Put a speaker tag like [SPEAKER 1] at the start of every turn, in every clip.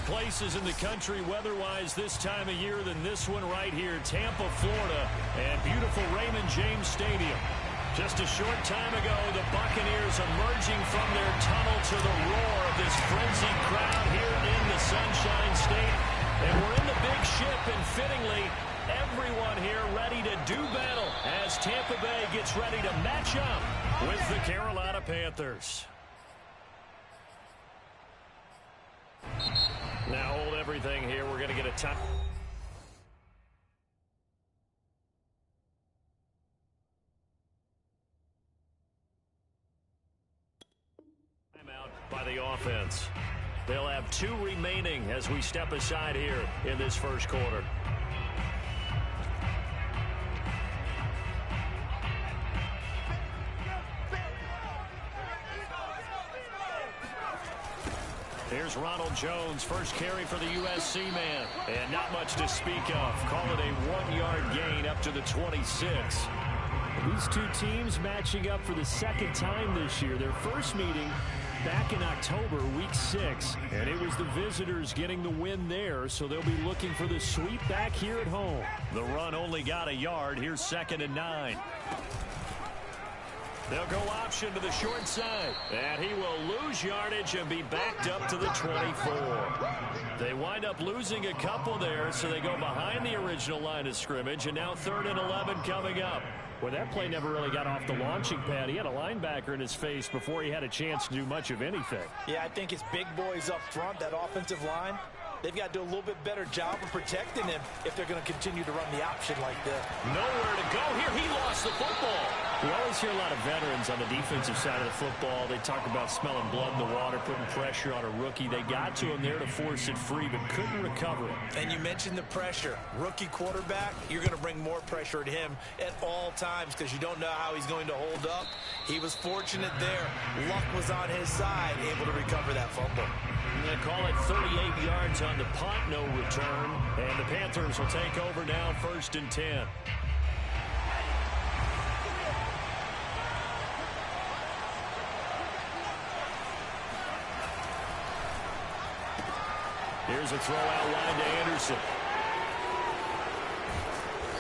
[SPEAKER 1] Places in the country weather-wise this time of year than this one right here, Tampa, Florida, and beautiful Raymond James Stadium. Just a short time ago, the Buccaneers emerging from their tunnel to the roar of this frenzied crowd here in the Sunshine State. And we're in the big ship, and fittingly, everyone here ready to do battle as Tampa Bay gets ready to match up with the Carolina Panthers. Now hold everything here. We're going to get a time. Timeout by the offense. They'll have 2 remaining as we step aside here in this first quarter. Here's Ronald Jones, first carry for the USC man. And not much to speak of. Call it a 1-yard gain up to the 26.
[SPEAKER 2] These two teams matching up for the second time this year. Their first meeting back in October, week 6. And it was the visitors getting the win there, so they'll be looking for the sweep back here at home.
[SPEAKER 1] The run only got a yard. Here's 2nd and 9. They'll go option to the short side. And he will lose yardage and be backed up to the 24. They wind up losing a couple there, so they go behind the original line of scrimmage. And now 3rd and 11 coming up.
[SPEAKER 2] Well, that play never really got off the launching pad. He had a linebacker in his face before he had a chance to do much of anything.
[SPEAKER 3] Yeah, I think it's big boys up front, that offensive line. They've got to do a little bit better job of protecting him if they're going to continue to run the option like this.
[SPEAKER 1] Nowhere to go here. He lost the football.
[SPEAKER 2] We always hear a lot of veterans on the defensive side of the football. They talk about smelling blood in the water, putting pressure on a rookie. They got to him there to force it free, but couldn't recover it.
[SPEAKER 3] And you mentioned the pressure. Rookie quarterback, you're going to bring more pressure at him at all times because you don't know how he's going to hold up. He was fortunate there. Luck was on his side, able to recover that fumble.
[SPEAKER 1] They call it 38 yards on the punt, no return. And the Panthers will take over now, 1st and 10. Here's a throw out line to Anderson.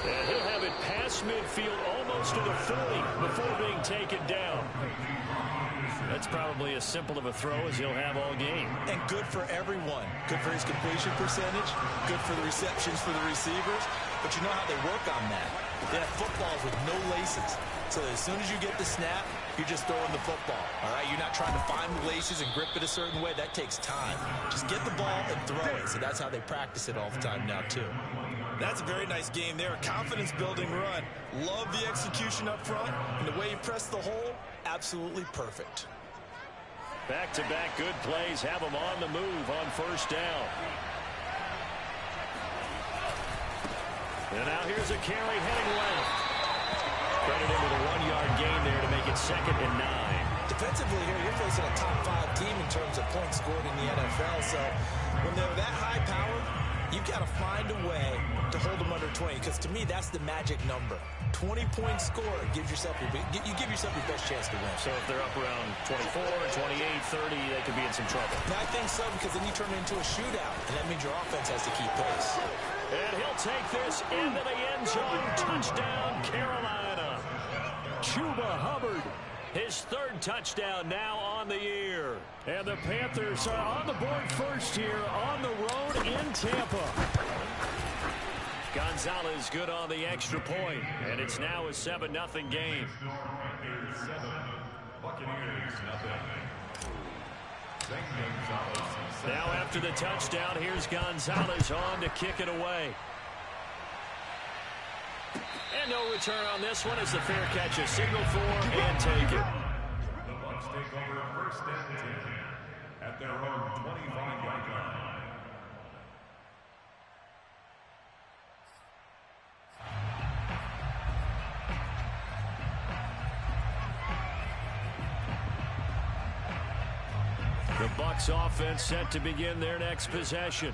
[SPEAKER 1] And he'll have it past midfield almost to the 40 before being taken down. That's probably as simple of a throw as he'll have all game.
[SPEAKER 3] And good for everyone. Good for his completion percentage. Good for the receptions for the receivers. But you know how they work on that. They have footballs with no laces. So as soon as you get the snap, you're just throwing the football. All right, you're not trying to find the laces and grip it a certain way. That takes time. Just get the ball and throw it. So that's how they practice it all the time now, too. That's a very nice game there. A confidence-building run. Love the execution up front. And the way you press the hole, absolutely perfect.
[SPEAKER 1] Back-to-back good plays have them on the move on first down. And now here's a carry heading left. Credit him with a 1-yard gain there to make it 2nd and 9.
[SPEAKER 3] Defensively here, you're facing a top 5 team in terms of points scored in the NFL. So when they're that high powered, you've got to find a way to hold them under 20. Because to me, that's the magic number. 20-point score gives yourself you give yourself your best chance to win.
[SPEAKER 1] So if they're up around 24, 28, 30, they could be in some trouble.
[SPEAKER 3] Now, I think so, because then you turn it into a shootout, and that means your offense has to keep pace.
[SPEAKER 1] And he'll take this into the end zone. Touchdown, Carolina. Chuba Hubbard, his 3rd touchdown now on the year. And the Panthers are on the board first here on the road in Tampa. Gonzalez good on the extra point, and it's now a 7-0 game. Now after the touchdown, here's Gonzalez on to kick it away. And no return on this one as the fair catch is signaled for and taken.
[SPEAKER 4] The Bucs take over 1st and 10 at their own 25-yard line.
[SPEAKER 1] The Bucs offense set to begin their next possession.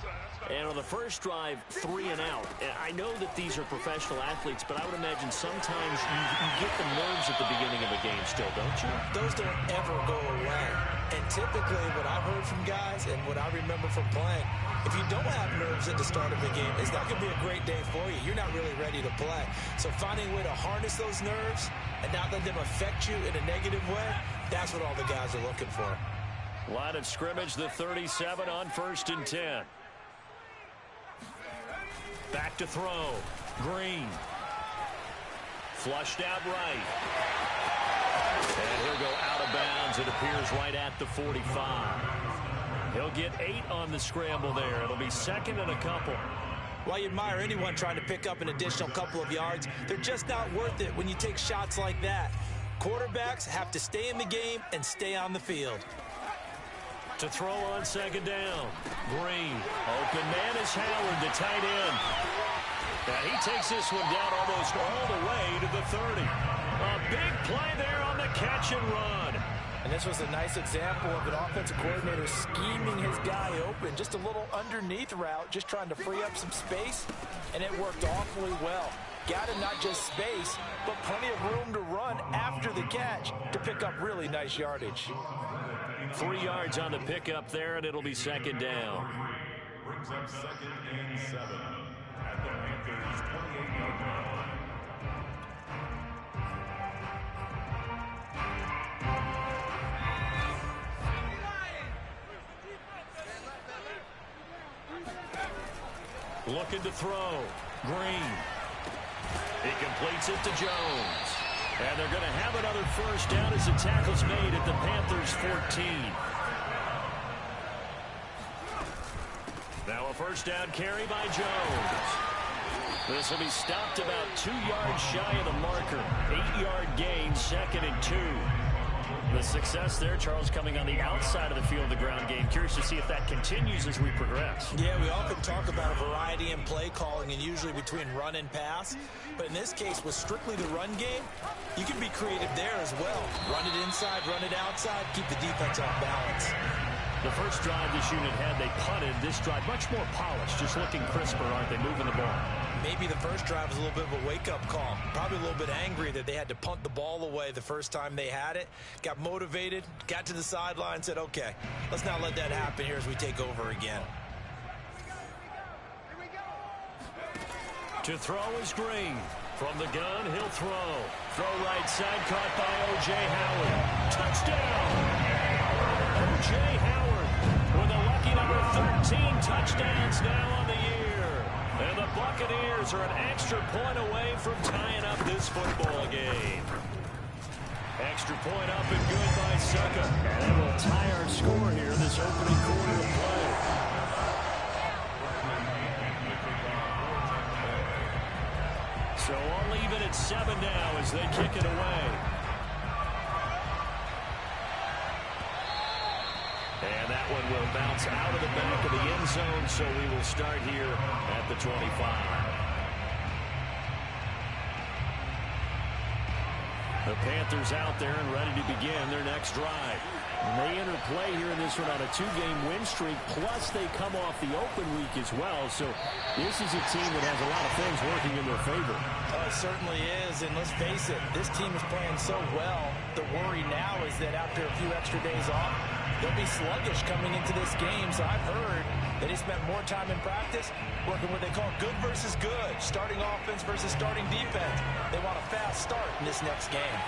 [SPEAKER 2] And on the first drive, 3 and out. And I know that these are professional athletes, but I would imagine sometimes you get the nerves at the beginning of a game still, don't you?
[SPEAKER 3] Those don't ever go away. And typically what I've heard from guys and what I remember from playing, if you don't have nerves at the start of a game, it's not going to be a great day for you. You're not really ready to play. So finding a way to harness those nerves and not let them affect you in a negative way, that's what all the guys are looking for.
[SPEAKER 1] Line of scrimmage, the 37 on 1st and 10. Back to throw. Green. Flushed out right. And he'll go out of bounds. It appears right at the 45. He'll get 8 on the scramble there. It'll be 2nd and a couple.
[SPEAKER 3] While you admire anyone trying to pick up an additional couple of yards, they're just not worth it when you take shots like that. Quarterbacks have to stay in the game and stay on the field.
[SPEAKER 1] To throw on 2nd down. Green. Open man is Howard, the tight end. And he takes this one down almost all the way to the 30. A big play there on the catch and run.
[SPEAKER 3] And this was a nice example of an offensive coordinator scheming his guy open. Just a little underneath route, just trying to free up some space. And it worked awfully well. Got him not just space, but plenty of room to run after the catch to pick up really nice yardage.
[SPEAKER 1] 3 yards on the pickup there, and it'll be 2nd down.
[SPEAKER 4] Brings up 2nd and 7 at the Panthers' 28-yard line.
[SPEAKER 1] Looking to throw. Green. He completes it to Jones. And they're going to have another first down as the tackle's made at the Panthers' 14. Now a first down carry by Jones. This will be stopped about 2 yards shy of the marker. 8-yard gain, 2nd and 2. The success there, Charles, coming on the outside of the field of the ground game. Curious to see if that continues as we progress.
[SPEAKER 3] Yeah, we often talk about a variety in play calling and usually between run and pass. But in this case, with strictly the run game, you can be creative there as well. Run it inside, run it outside, keep the defense off balance.
[SPEAKER 2] The first drive this unit had, they punted. This drive, much more polished, just looking crisper, aren't they, moving the ball?
[SPEAKER 3] Maybe the first drive was a little bit of a wake-up call. Probably a little bit angry that they had to punt the ball away the first time they had it. Got motivated, got to the sideline, said, okay, let's not let that happen here as we take over again.
[SPEAKER 1] To throw is Green. From the gun, he'll throw. Throw right side, caught by O.J. Howard. Touchdown! O.J. Howard with a lucky number 13 touchdowns now on the year. And the Buccaneers are an extra point away from tying up this football game. Extra point up and good by Succa.
[SPEAKER 2] And it will tie our score here this opening quarter of play.
[SPEAKER 1] So all even at 7 now as they kick it away. And that one will bounce out of the back of the end zone, so we will start here at the 25. The Panthers out there and ready to begin their next drive. And they enter play here in this one on a 2-game win streak, plus they come off the open week as well. So this is a team that has a lot of things working in their favor.
[SPEAKER 3] Oh, it certainly is, and let's face it, this team is playing so well. The worry now is that after a few extra days off, they'll be sluggish coming into this game. So I've heard that he spent more time in practice working what they call good versus good, starting offense versus starting defense. They want a fast start in this next game.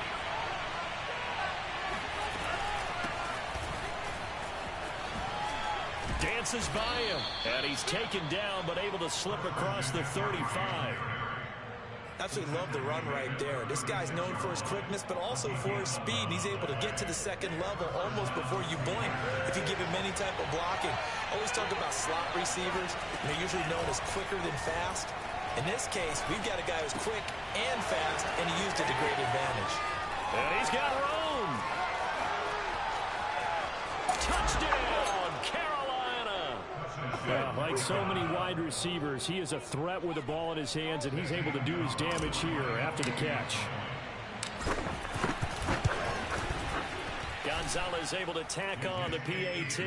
[SPEAKER 1] Dances by him, and he's taken down, but able to slip across the 35.
[SPEAKER 3] Absolutely love the run right there. This guy's known for his quickness, but also for his speed. And he's able to get to the second level almost before you blink if you give him any type of blocking. Always talk about slot receivers, and they're usually known as quicker than fast. In this case, we've got a guy who's quick and fast, and he used it to great advantage.
[SPEAKER 1] And he's got room. Touchdown, Carolina.
[SPEAKER 2] Like so many wide receivers, he is a threat with the ball in his hands, and he's able to do his damage here after the catch.
[SPEAKER 1] Gonzalez able to tack on the PAT,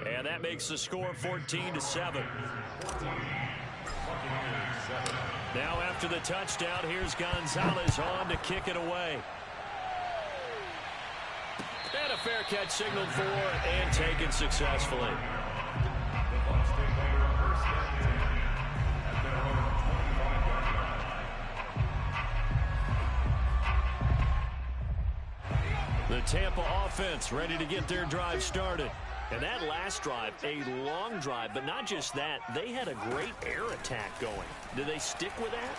[SPEAKER 1] and that makes the score 14-7. Now after the touchdown, here's Gonzalez on to kick it away. And a fair catch signaled for and taken successfully. The Tampa offense ready to get their drive started. And that last drive, a long drive, but not just that, they had a great air attack going. Do they stick with that?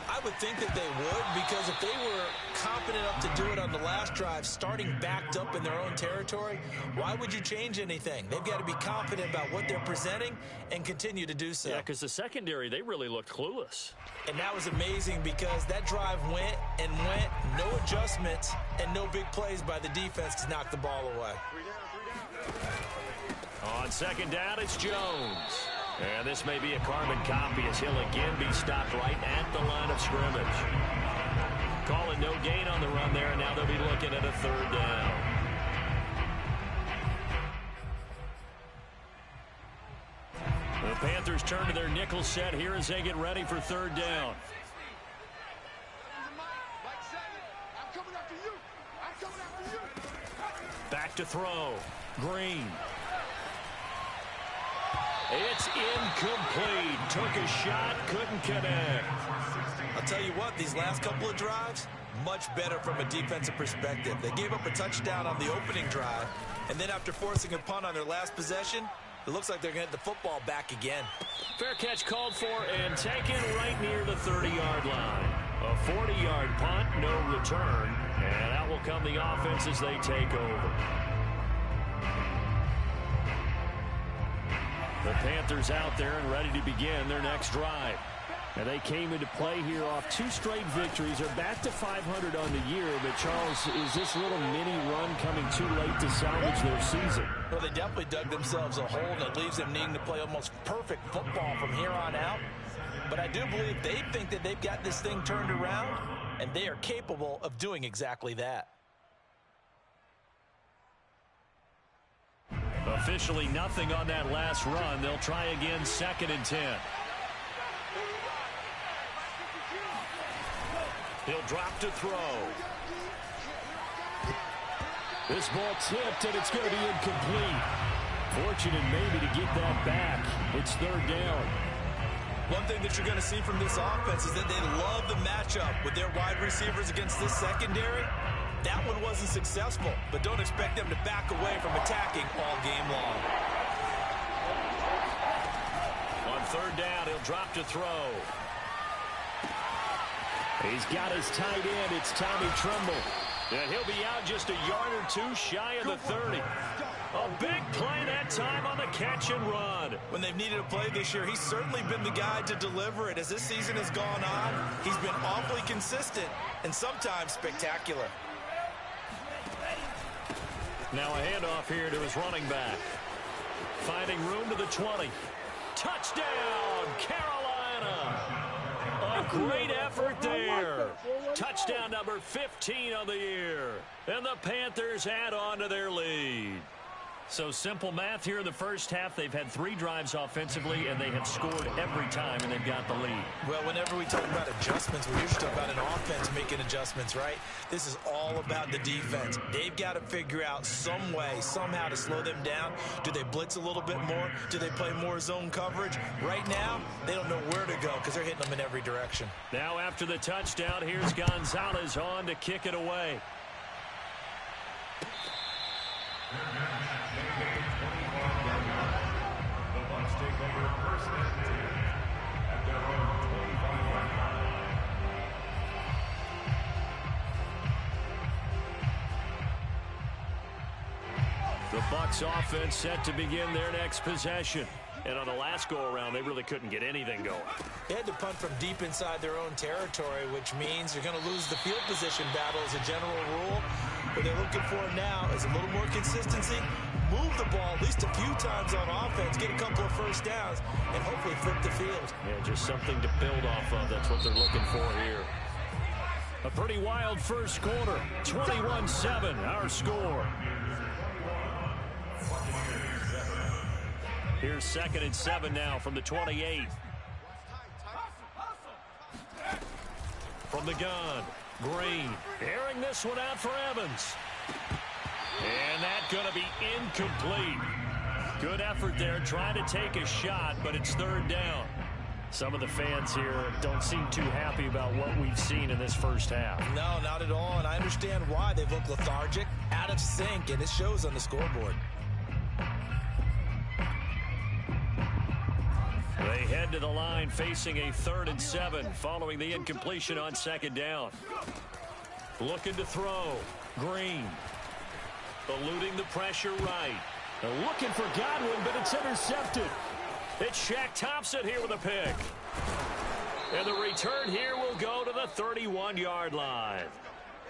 [SPEAKER 3] I would think that they would, because if they were confident enough to do it on the last drive, starting backed up in their own territory, why would you change anything? They've got to be confident about what they're presenting and continue to do so.
[SPEAKER 1] Yeah, because the secondary, they really looked clueless.
[SPEAKER 3] And that was amazing because that drive went and went, no adjustments, and no big plays by the defense to knock the ball away.
[SPEAKER 1] On second down, it's Jones. And this may be a carbon copy as he'll again be stopped right at the line of scrimmage. Calling no gain on the run there, and now they'll be looking at a third down. The Panthers turn to their nickel set here as they get ready for third down. Back to throw. Green. It's incomplete. Took a shot, couldn't connect.
[SPEAKER 3] I'll tell you what, these last couple of drives, much better from a defensive perspective. They gave up a touchdown on the opening drive, and then after forcing a punt on their last possession, it looks like they're going to get the football back again.
[SPEAKER 1] Fair catch called for and taken right near the 30-yard line. A 40-yard punt, no return, and out will come the offense as they take over. The Panthers out there and ready to begin their next drive.
[SPEAKER 2] And they came into play here off 2 straight victories. They're back to 500 on the year. But, Charles, is this little mini run coming too late to salvage their season?
[SPEAKER 3] Well, they definitely dug themselves a hole, and it leaves them needing to play almost perfect football from here on out. But I do believe they think that they've got this thing turned around, and they are capable of doing exactly that.
[SPEAKER 1] Officially nothing on that last run. They'll try again, 2nd and 10. He'll drop to throw.
[SPEAKER 2] This ball tipped, and it's going to be incomplete. Fortunate maybe to get that back. It's third down.
[SPEAKER 3] One thing that you're going to see from this offense is that they love the matchup with their wide receivers against this secondary. That one wasn't successful, but don't expect them to back away from attacking all game long.
[SPEAKER 1] On third down, he'll drop to throw.
[SPEAKER 2] He's got his tight end. It's Tommy Tremble.
[SPEAKER 1] And he'll be out just a yard or two shy of the 30. A big play that time on the catch and run.
[SPEAKER 3] When they've needed a play this year, he's certainly been the guy to deliver it. As this season has gone on, he's been awfully consistent and sometimes spectacular.
[SPEAKER 1] Now a handoff here to his running back. Finding room to the 20. Touchdown, Carolina. A great effort there. Touchdown number 15 on the year. And the Panthers add on to their lead. So simple math here in the first half. They've had 3 drives offensively, and they have scored every time, and they've got the lead.
[SPEAKER 3] Well, whenever we talk about adjustments, we usually talk about an offense making adjustments, right? This is all about the defense. They've got to figure out some way, somehow to slow them down. Do they blitz a little bit more? Do they play more zone coverage? Right now, they don't know where to go because they're hitting them in every direction.
[SPEAKER 1] Now after the touchdown, here's Gonzalez on to kick it away. The Bucs offense set to begin their next possession. And on the last go-around, they really couldn't get anything going.
[SPEAKER 3] They had to punt from deep inside their own territory, which means you're going to lose the field position battle as a general rule. What they're looking for now is a little more consistency, move the ball at least a few times on offense, get a couple of first downs, and hopefully flip the field.
[SPEAKER 1] Yeah, just something to build off of. That's what they're looking for here. A pretty wild first quarter. 21-7, our score. Here's 2nd and 7 now from the 28. From the gun, Green airing this one out for Evans. And that's going to be incomplete. Good effort there trying to take a shot, but it's 3rd down. Some of the fans here don't seem too happy about what we've seen in this first half.
[SPEAKER 3] No, not at all, and I understand why. They look lethargic, out of sync, and it shows on the scoreboard.
[SPEAKER 1] They head to the line facing a 3rd and 7 following the incompletion on 2nd down. Looking to throw. Green. Eluding the pressure right. They're looking for Godwin, but it's intercepted. It's Shaq Thompson here with a pick. And the return here will go to the 31-yard line.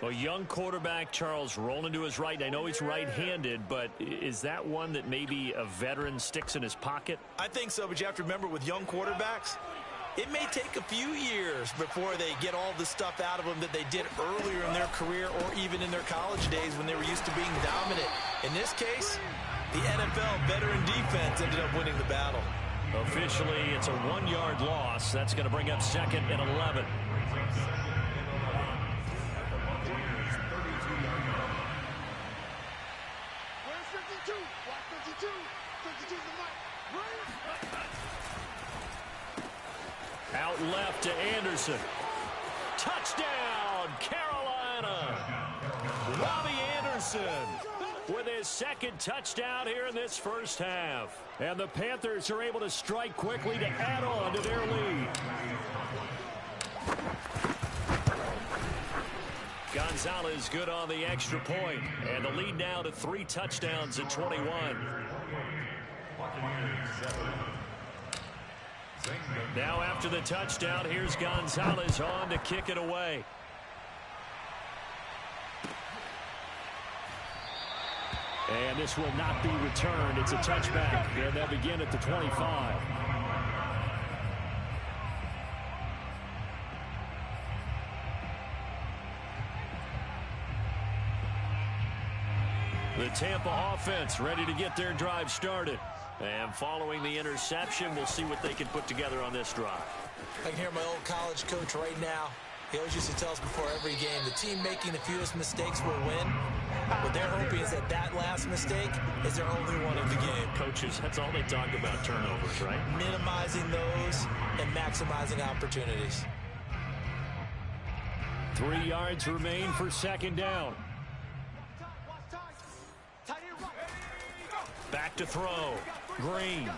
[SPEAKER 1] A young quarterback, Charles, rolling to his right. I know he's right-handed, but is that one that maybe a veteran sticks in his pocket?
[SPEAKER 3] I think so, but you have to remember with young quarterbacks, it may take a few years before they get all the stuff out of them that they did earlier in their career or even in their college days when they were used to being dominant. In this case, the NFL veteran defense ended up winning the battle.
[SPEAKER 1] Officially, it's a 1-yard loss. That's going to bring up 2nd and 11. Out left to Anderson. Touchdown, Carolina. Robbie Anderson with his 2nd touchdown here in this first half. And the Panthers are able to strike quickly to add on to their lead. Gonzalez good on the extra point. And the lead now to 3 touchdowns at 21. Now after the touchdown, here's Gonzalez on to kick it away. And this will not be returned. It's a touchback, and they'll begin at the 25. The Tampa offense ready to get their drive started. And following the interception, we'll see what they can put together on this drive.
[SPEAKER 3] I can hear my old college coach right now. He always used to tell us before every game, the team making the fewest mistakes will win. What they're hoping is that last mistake is their only one of the game.
[SPEAKER 1] Coaches, that's all they talk about, turnovers, right?
[SPEAKER 3] Minimizing those and maximizing opportunities.
[SPEAKER 1] 3 yards remain for 2nd down. Back to throw. Green.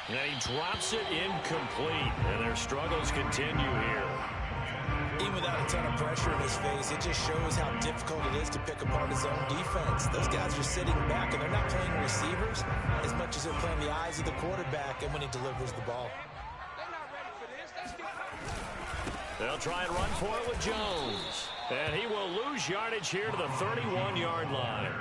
[SPEAKER 1] And he drops it incomplete. And their struggles continue here.
[SPEAKER 3] Even without a ton of pressure in his face, it just shows how difficult it is to pick apart his own defense. Those guys are sitting back, and they're not playing receivers as much as they're playing the eyes of the quarterback and when he delivers the ball.
[SPEAKER 1] They'll try and run for it with Jones. And he will lose yardage here to the 31-yard line.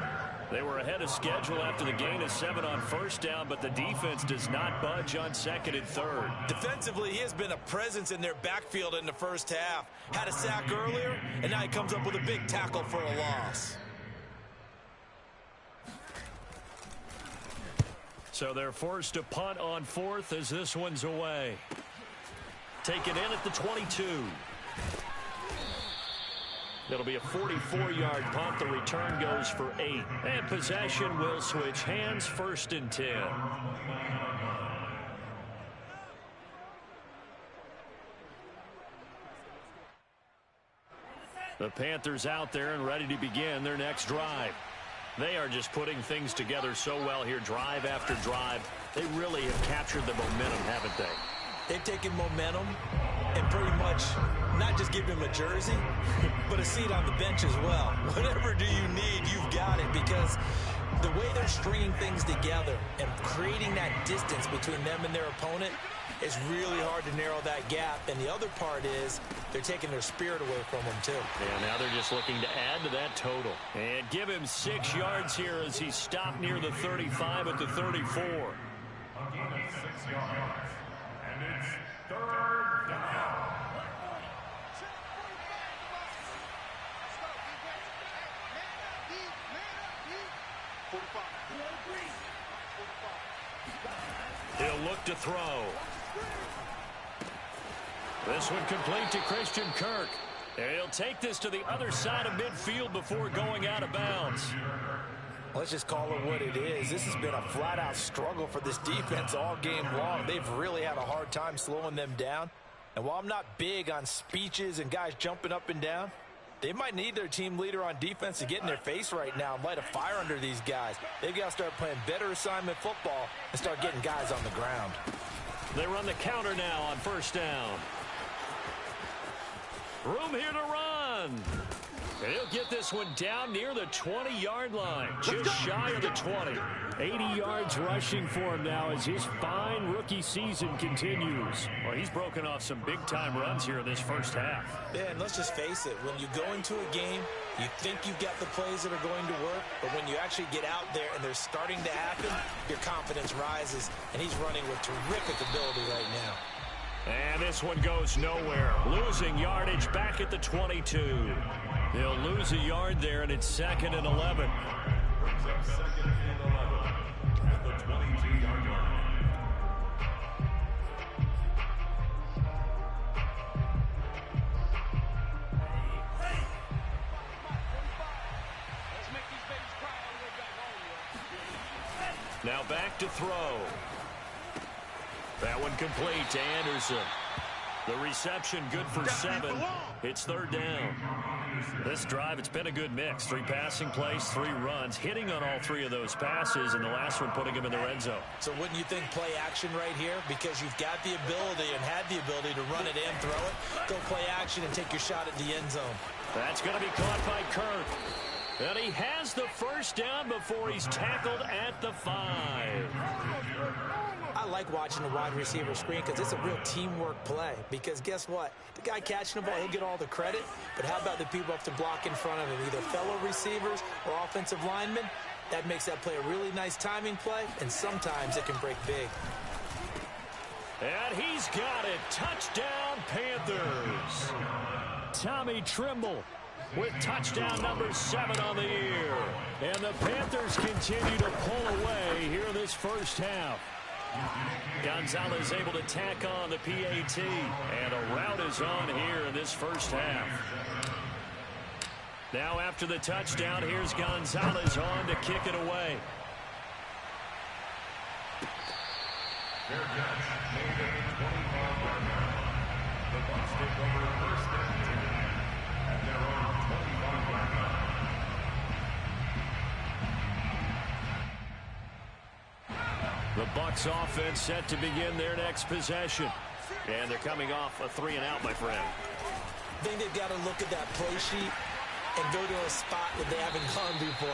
[SPEAKER 2] They were ahead of schedule after the gain of 7 on first down, but the defense does not budge on second and third.
[SPEAKER 3] Defensively, he has been a presence in their backfield in the first half. Had a sack earlier, and now he comes up with a big tackle for a loss.
[SPEAKER 2] So they're forced to punt on fourth as this one's away. Taken in at the 22. It'll be a 44-yard punt. The return goes for 8. And possession will switch hands, first and 10. The Panthers out there and ready to begin their next drive. They are just putting things together so well here, drive after drive. They really have captured the momentum, haven't they?
[SPEAKER 3] They've taken momentum and pretty much not just give him a jersey, but a seat on the bench as well. Whatever do you need, you've got it, because the way they're stringing things together and creating that distance between them and their opponent is really hard to narrow that gap. And the other part is they're taking their spirit away from them, too.
[SPEAKER 2] And now they're just looking to add to that total. And give him 6 yards here as he stopped near the 35 at the 34.
[SPEAKER 4] Again, 6 yards. And it's third down.
[SPEAKER 2] He'll look to throw. This one complete to Christian Kirk. And he'll take this to the other side of midfield before going out of bounds.
[SPEAKER 3] Let's just call it what it is. This has been a flat-out struggle for this defense all game long. They've really had a hard time slowing them down. And while I'm not big on speeches and guys jumping up and down, they might need their team leader on defense to get in their face right now and light a fire under these guys. They've got to start playing better assignment football and start getting guys on the ground.
[SPEAKER 2] They run the counter now on first down. Room here to run. And he'll get this one down near the 20-yard line, just shy of the 20. 80 yards rushing for him now as his fine rookie season continues. Well, he's broken off some big-time runs here in this first half.
[SPEAKER 3] Yeah, and let's just face it. When you go into a game, you think you've got the plays that are going to work, but when you actually get out there and they're starting to happen, your confidence rises, and he's running with terrific ability right now.
[SPEAKER 2] And this one goes nowhere. Losing yardage back at the 22. They'll lose a yard there, and it's 2nd and 11.
[SPEAKER 4] Brings up 2nd and 11 at the 22-yard line.
[SPEAKER 2] Now back to throw. That one complete to Anderson. The reception good for 7. It's 3rd down. This drive, it's been a good mix. 3 passing plays, 3 runs, hitting on all 3 of those passes, and the last one putting him in the red zone.
[SPEAKER 3] So wouldn't you think play action right here? Because you've got the ability and had the ability to run it and throw it. Go play action and take your shot at the end zone.
[SPEAKER 2] That's going to be caught by Kirk. And he has the first down before he's tackled at the 5.
[SPEAKER 3] I like watching the wide receiver screen because it's a real teamwork play. Because guess what? The guy catching the ball, he'll get all the credit. But how about the people up to block in front of him, either fellow receivers or offensive linemen? That makes that play a really nice timing play, and sometimes it can break big.
[SPEAKER 2] And he's got it. Touchdown, Panthers. Tommy Trimble with touchdown number 7 on the year. And the Panthers continue to pull away here in this first half. Gonzalez able to tack on the PAT, and a route is on here in this first half. Now after the touchdown, here's Gonzalez on to kick it away.
[SPEAKER 4] Fair catch made at the 25-yard line. The Bucs take over first and 10 at their own 25-yard line.
[SPEAKER 2] The Bucs offense set to begin their next possession. And they're coming off a 3-and-out, my friend.
[SPEAKER 3] I think they've got to look at that play sheet and go to a spot that they haven't gone before.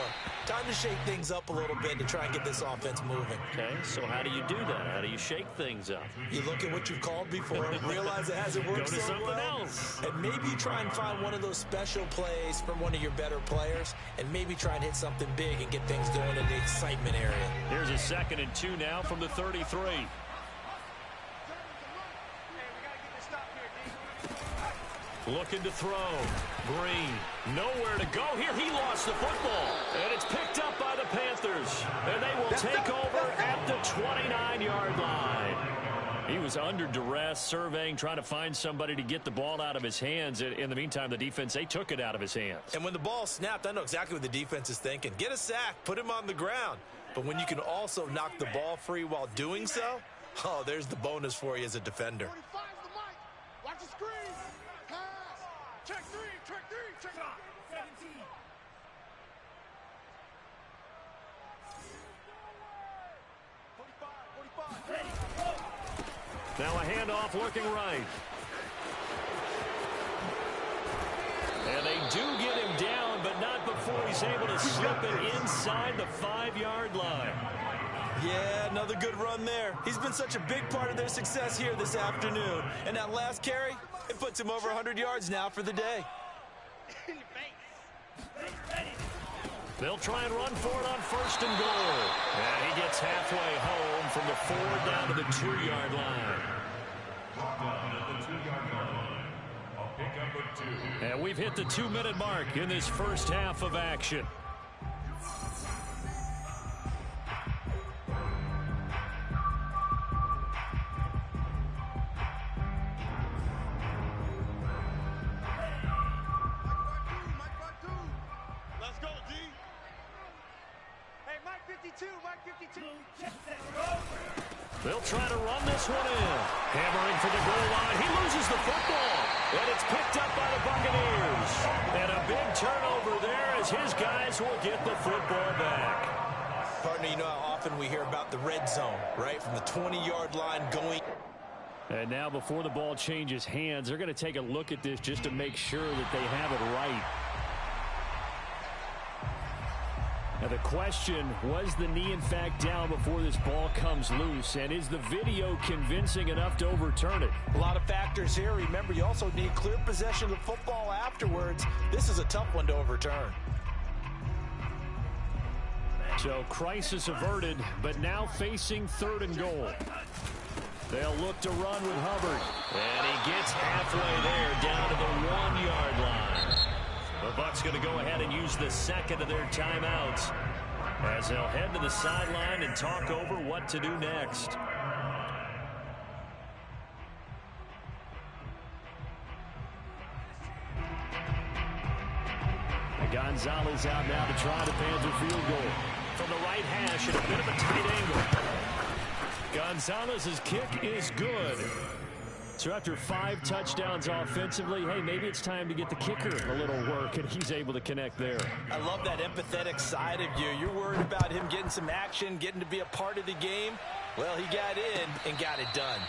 [SPEAKER 3] Time to shake things up a little bit to try and get this offense moving.
[SPEAKER 2] Okay, so how do you do that? How do you shake things up?
[SPEAKER 3] You look at what you've called before, realize it hasn't worked
[SPEAKER 2] Go to
[SPEAKER 3] so
[SPEAKER 2] something
[SPEAKER 3] well,
[SPEAKER 2] else.
[SPEAKER 3] and maybe try and find one of those special plays from one of your better players, and maybe try and hit something big and get things going in the excitement area.
[SPEAKER 1] Here's a 2nd and 2 now from the 33. Looking to throw. Green. Nowhere to go here. He lost the football. And it's picked up by the Panthers. And they will take over at the 29-yard line. He was under duress, surveying, trying to find somebody to get the ball out of his hands. In the meantime, the defense, they took it out of his hands.
[SPEAKER 3] And when the ball snapped, I know exactly what the defense is thinking. Get a sack. Put him on the ground. But when you can also knock the ball free while doing so, oh, there's the bonus for you as a defender.
[SPEAKER 5] Watch the screen. Check three, check 17.
[SPEAKER 1] Now a handoff looking right. And they do get him down, but not before he's able to slip it inside the 5-yard line.
[SPEAKER 3] Yeah, another good run there. He's been such a big part of their success here this afternoon. And that last carry, it puts him over 100 yards now for the day.
[SPEAKER 1] They'll try and run for it on 1st and goal. And he gets halfway home from the 4 down to the 2-yard line.
[SPEAKER 4] Down at the 2-yard line. A pickup of 2.
[SPEAKER 1] And we've hit the 2-minute mark in this first half of action. They'll try to run this one in. Hammering for the goal line. He loses the football. And it's picked up by the Buccaneers. And a big turnover there as his guys will get the football back.
[SPEAKER 3] Partner, you know how often we hear about the red zone, right? From the 20-yard line going.
[SPEAKER 2] And now before the ball changes hands, they're going to take a look at this just to make sure that they have it right. Now the question, was the knee in fact down before this ball comes loose? And is the video convincing enough to overturn it?
[SPEAKER 3] A lot of factors here. Remember, you also need clear possession of the football afterwards. This is a tough one to overturn.
[SPEAKER 2] So crisis averted, but now facing 3rd and goal. They'll look to run with Hubbard.
[SPEAKER 1] And he gets halfway there down to the 1-yard line. The Bucs going to go ahead and use the 2nd of their timeouts as they'll head to the sideline and talk over what to do next.
[SPEAKER 2] Gonzalez out now to try the Panther field goal.
[SPEAKER 1] From the right hash at a bit of a tight angle.
[SPEAKER 2] Gonzalez's kick is good. So after 5 touchdowns offensively, hey, maybe it's time to get the kicker a little work, and he's able to connect there.
[SPEAKER 3] I love that empathetic side of you. You're worried about him getting some action, getting to be a part of the game. Well, he got in and got it done.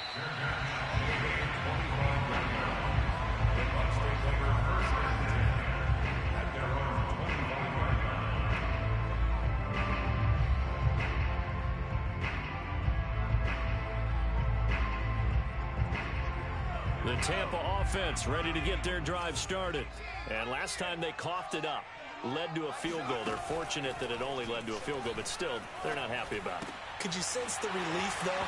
[SPEAKER 1] The Tampa offense ready to get their drive started. And last time they coughed it up, led to a field goal. They're fortunate that it only led to a field goal, but still, they're not happy about it.
[SPEAKER 3] Could you sense the relief, though,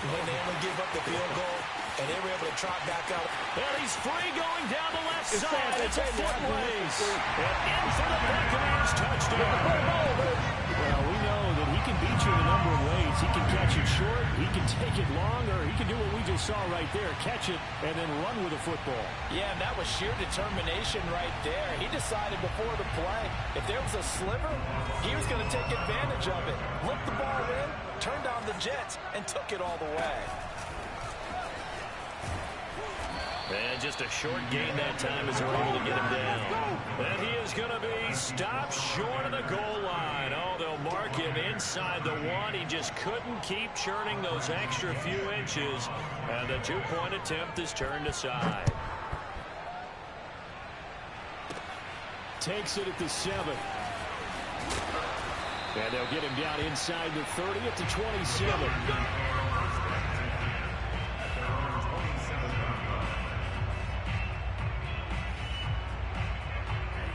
[SPEAKER 3] when they only give up the field goal and they were able to trot back out?
[SPEAKER 1] And he's free going down the left side. It's a foot race. And in for the Buccaneers touchdown.
[SPEAKER 2] Well, we know that he can beat you in a number of ways. He can catch it short, he can take it long, or he can do what we just saw right there, catch it and then run with the football.
[SPEAKER 3] Yeah, and that was sheer determination right there. He decided before the play, if there was a sliver, he was going to take advantage of it. Looked the ball in, turned on the Jets, and took it all the way.
[SPEAKER 1] And just a short gain that time as they're able to get him down. And he is going to be stopped short of the goal line. Oh, they'll mark him inside the 1. He just couldn't keep churning those extra few inches. And the 2-point attempt is turned aside.
[SPEAKER 2] takes it at the 7. And they'll get him down inside the 30 at the 27.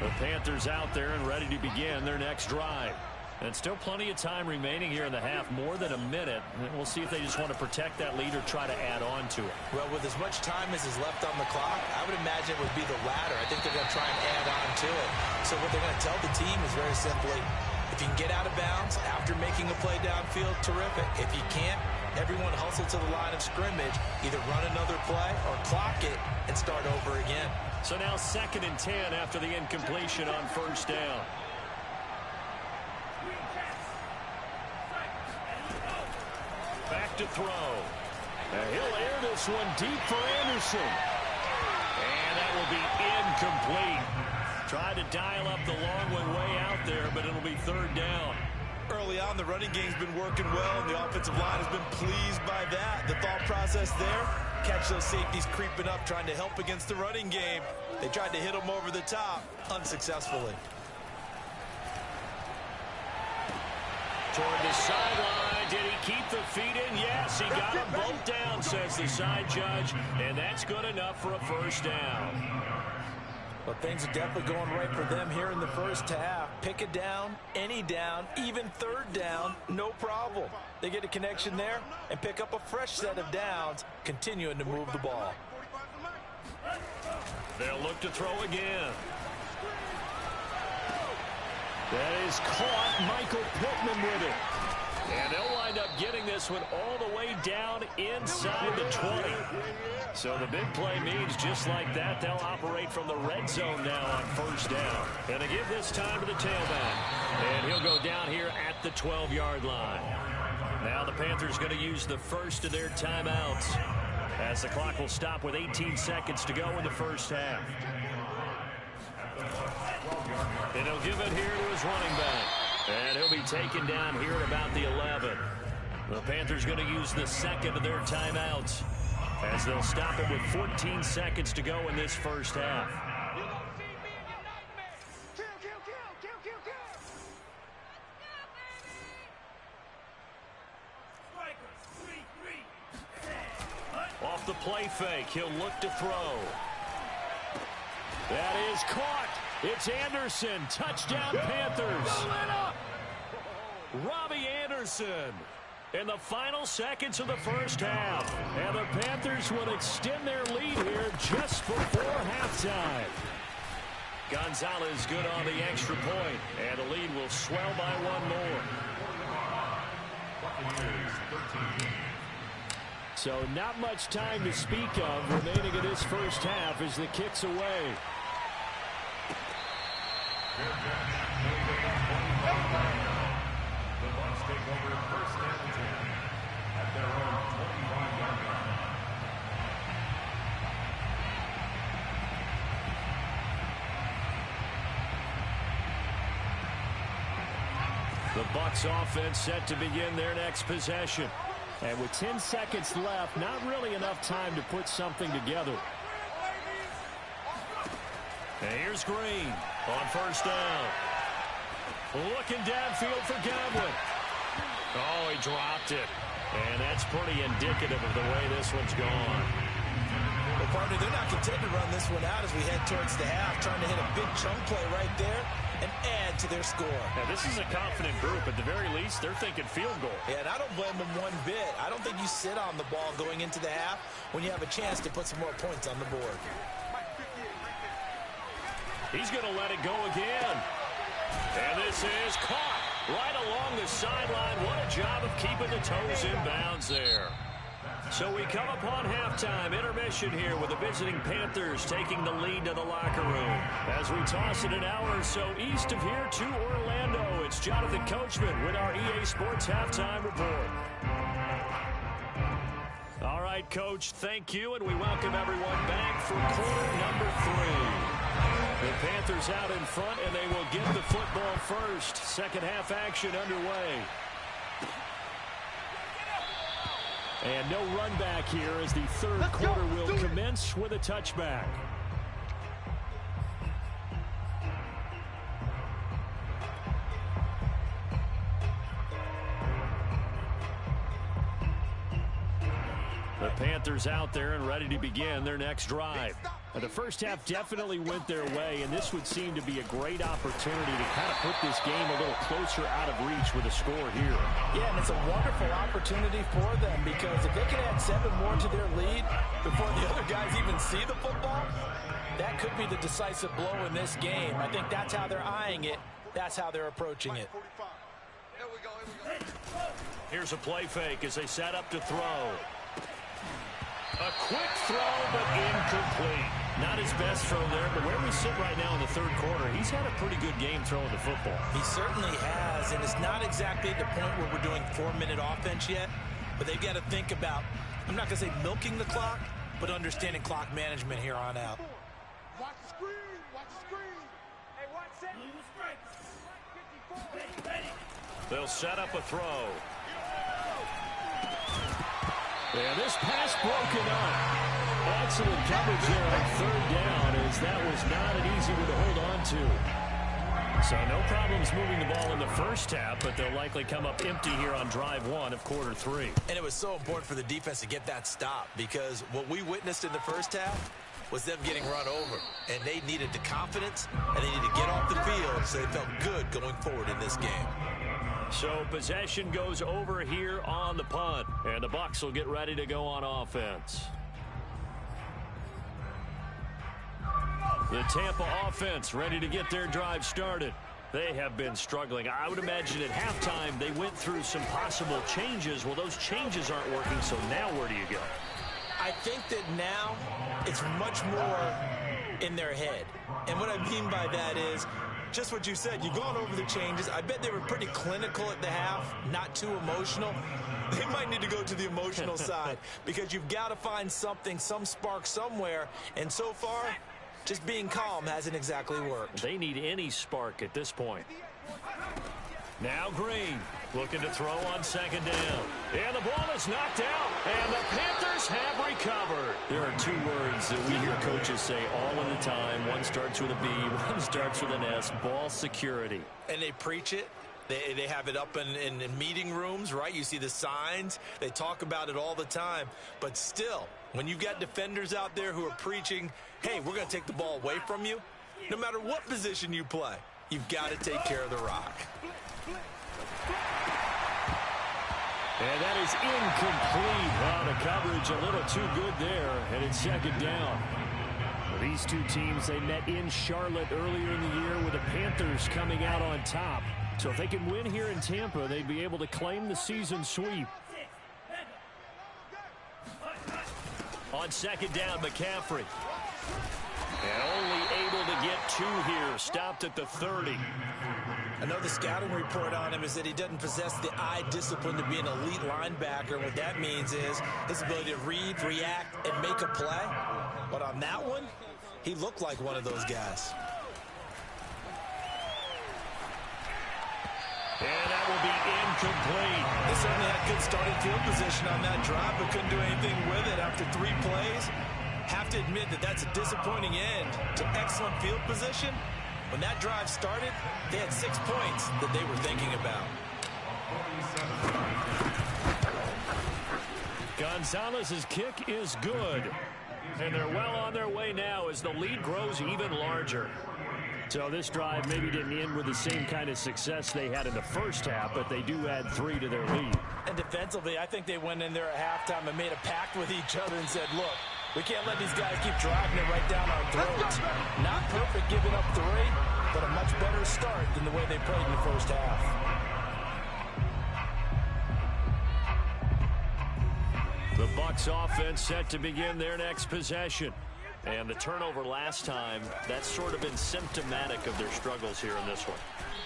[SPEAKER 2] The Panthers out there and ready to begin their next drive. And still plenty of time remaining here in the half, more than a minute. We'll see if they just want to protect that lead or try to add on to it.
[SPEAKER 3] Well, with as much time as is left on the clock, I would imagine it would be the latter. I think they're going to try and add on to it. So what they're going to tell the team is very simply, if you can get out of bounds after making a play downfield, terrific. If you can't, everyone hustle to the line of scrimmage, either run another play or clock it and start over again.
[SPEAKER 2] So now 2nd and 10 after the incompletion on 1st down. Back to throw. And he'll air this one deep for Anderson. And that will be incomplete. Tried to dial up the long way out there, but it'll be 3rd down.
[SPEAKER 3] Early on, the running game's been working well, and the offensive line has been pleased by that. The thought process there, catch those safeties creeping up, trying to help against the running game. They tried to hit them over the top, unsuccessfully.
[SPEAKER 2] Toward the sideline. Did he keep the feet in? Yes, he got them both down, says the side judge. And that's good enough for a 1st down.
[SPEAKER 3] But things are definitely going right for them here in the first half. Pick a down, any down, even 3rd down, no problem. They get a connection there and pick up a fresh set of downs, continuing to move the ball.
[SPEAKER 2] They'll look to throw again. That is caught. Michael Pittman with it. And they'll wind up getting this one all the way down inside the 20. So the big play means just like that, they'll operate from the red zone now on 1st down. And they give this time to the tailback. And he'll go down here at the 12-yard line. Now the Panthers going to use the first of their timeouts, as the clock will stop with 18 seconds to go in the first half. And he'll give it here to his running back. And he'll be taken down here at about the 11. The Panthers going to use the 2nd of their timeouts, as they'll stop it with 14 seconds to go in this first half. Off the play fake, he'll look to throw. That is caught. It's Anderson. Touchdown, Panthers. Robbie Anderson in the final seconds of the first half. And the Panthers will extend their lead here just before halftime. Gonzalez good on the extra point, and the lead will swell by 1 more. So not much time to speak of remaining in this first half as the kick's away.
[SPEAKER 4] The Bucs take over 1st and 10 at their own 25-yard line.
[SPEAKER 2] The Bucs offense set to begin their next possession. And with 10 seconds left, not really enough time to put something together. And here's Green on 1st down. Looking downfield for Godwin. Oh, he dropped it. And that's pretty indicative of the way this one's gone.
[SPEAKER 3] Well, partner, they're not content to run this one out as we head towards the half, trying to hit a big chunk play right there and add to their score.
[SPEAKER 2] Now, this is a confident group. At the very least, they're thinking field goal.
[SPEAKER 3] Yeah, and I don't blame them one bit. I don't think you sit on the ball going into the half when you have a chance to put some more points on the board.
[SPEAKER 2] He's going to let it go again. And this is caught right along the sideline. What a job of keeping the toes in bounds there. So we come upon halftime intermission here with the visiting Panthers taking the lead to the locker room. As we toss it an hour or so east of here to Orlando, it's Jonathan Coachman with our EA Sports Halftime Report. All right, Coach, thank you, and we welcome everyone back for quarter number 3. The Panthers out in front, and they will get the football first. Second half action underway. And no run back here as the third quarter will commence with a touchback. The Panthers out there and ready to begin their next drive. The first half definitely went their way, and this would seem to be a great opportunity to kind of put this game a little closer out of reach with a score here.
[SPEAKER 6] Yeah, and it's a wonderful opportunity for them because if they can add 7 more to their lead before the other guys even see the football, that could be the decisive blow in this game. I think that's how they're eyeing it. That's how they're approaching it.
[SPEAKER 5] Here we go.
[SPEAKER 1] Here's a play fake as they set up to throw. A quick throw, but incomplete. Not his best throw there, but where we sit right now in the third quarter, he's had a pretty good game throwing the football.
[SPEAKER 3] He certainly has, and it's not exactly at the point where we're doing 4-minute offense yet, but they've got to think about, I'm not going to say milking the clock, but understanding clock management here on out.
[SPEAKER 5] Watch the screen. Watch the screen. Hey, watch that.
[SPEAKER 1] They'll set up a throw. And this pass broken up. Excellent coverage there on third down, as that was not an easy one to hold on to. So no problems moving the ball in the first half, but they'll likely come up empty here on drive 1 of quarter 3.
[SPEAKER 3] And it was so important for the defense to get that stop because what we witnessed in the first half was them getting run over. And they needed the confidence, and they needed to get off the field so they felt good going forward in this game.
[SPEAKER 1] So possession goes over here on the punt, and the Bucs will get ready to go on offense. The Tampa offense ready to get their drive started. They have been struggling. I would imagine at halftime they went through some possible changes. Well, those changes aren't working, so now where do you go?
[SPEAKER 3] I think that now it's much more in their head. And what I mean by that is just what you said. You've gone over the changes. I bet they were pretty clinical at the half, not too emotional. They might need to go to the emotional side because you've got to find something, some spark somewhere. And so far, just being calm hasn't exactly worked.
[SPEAKER 1] They need any spark at this point. Now Green looking to throw on second down. And the ball is knocked out. And the Panthers have recovered. There are 2 words that we hear coaches say all of the time. One starts with a B, one starts with an S. Ball security.
[SPEAKER 3] And they preach it. They have it up in meeting rooms, right? You see the signs. They talk about it all the time. But still, when you've got defenders out there who are preaching, hey, we're going to take the ball away from you, no matter what position you play, you've got to take care of the rock.
[SPEAKER 2] And that is incomplete. Wow, the coverage a little too good there, and it's second down. Well, these 2 teams, they met in Charlotte earlier in the year with the Panthers coming out on top. So if they can win here in Tampa, they'd be able to claim the season sweep.
[SPEAKER 1] On second down, McCaffrey. And only able to get 2 here. Stopped at the 30.
[SPEAKER 3] I know the scouting report on him is that he doesn't possess the eye discipline to be an elite linebacker. What that means is his ability to read, react, and make a play. But on that one, he looked like one of those guys.
[SPEAKER 1] And that will be incomplete.
[SPEAKER 3] They certainly had good starting field position on that drive, but couldn't do anything with it after 3 plays. Have to admit that that's a disappointing end to excellent field position. When that drive started, they had 6 points that they were thinking about.
[SPEAKER 1] Gonzalez's kick is good. And they're well on their way now as the lead grows even larger.
[SPEAKER 2] So this drive maybe didn't end with the same kind of success they had in the first half, but they do add 3 to their lead.
[SPEAKER 6] And defensively, I think they went in there at halftime and made a pact with each other and said, look, we can't let these guys keep driving it right down our throats. Not perfect giving up 3, but a much better start than the way they played in the first half.
[SPEAKER 1] The Bucs offense set to begin their next possession. And the turnover last time, that's sort of been symptomatic of their struggles here in this one.